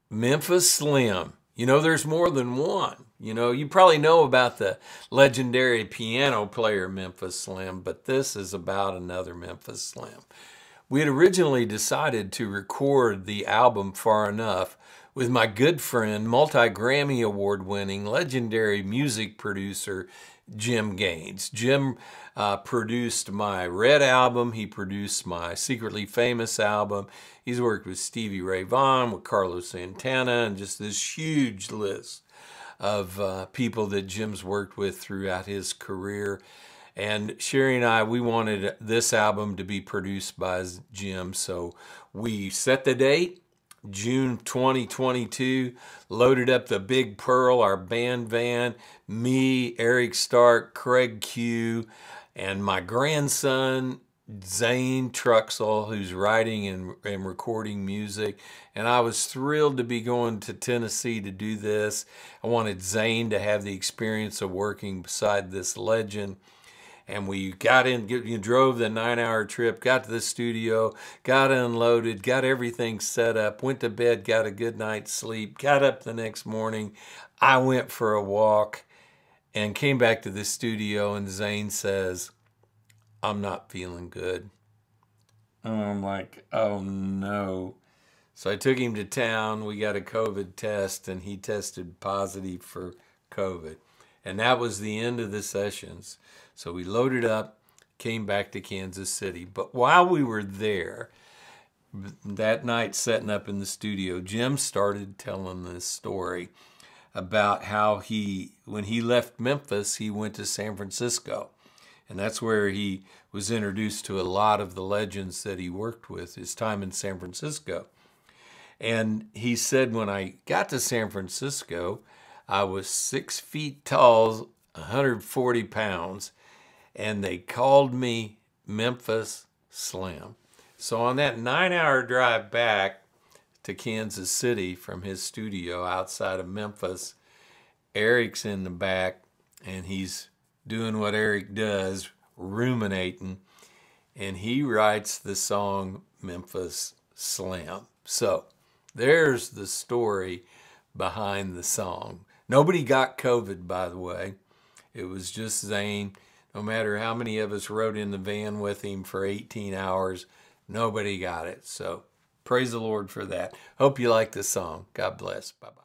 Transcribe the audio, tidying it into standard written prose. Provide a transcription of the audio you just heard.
Memphis Slim. You know, there's more than one. You know, you probably know about the legendary piano player Memphis Slim, but this is about another Memphis Slim. We had originally decided to record the album Far Enough with my good friend, multi-Grammy award-winning, legendary music producer, Jim Gaines. Jim produced my Red album. He produced my Secretly Famous album. He's worked with Stevie Ray Vaughan, with Carlos Santana, and just this huge list of people that Jim's worked with throughout his career. And Sherry and I, we wanted this album to be produced by Jim, so we set the date, June 2022, loaded up the Big Pearl, our band van, me, Eric Stark, Craig Q, and my grandson, Zane Truxell, who's writing and recording music. And I was thrilled to be going to Tennessee to do this. I wanted Zane to have the experience of working beside this legend. And we got in, drove the 9-hour trip, got to the studio, got unloaded, got everything set up, went to bed, got a good night's sleep, got up the next morning. I went for a walk and came back to the studio, and Zane says, "I'm not feeling good." And I'm like, oh no. So I took him to town. We got a COVID test, and he tested positive for COVID. And that was the end of the sessions. So we loaded up, came back to Kansas City. But while we were there, that night setting up in the studio, Jim started telling this story about how when he left Memphis, he went to San Francisco. And that's where he was introduced to a lot of the legends that he worked with, his time in San Francisco. And he said, when I got to San Francisco, I was 6 feet tall, 140 pounds, and they called me Memphis Slim. So on that 9-hour drive back to Kansas City from his studio outside of Memphis, Eric's in the back, and he's doing what Eric does, ruminating, and he writes the song Memphis Slim. So there's the story behind the song. Nobody got COVID, by the way. It was just Zane. No matter how many of us rode in the van with him for 18 hours, nobody got it. So praise the Lord for that. Hope you like the song. God bless. Bye-bye.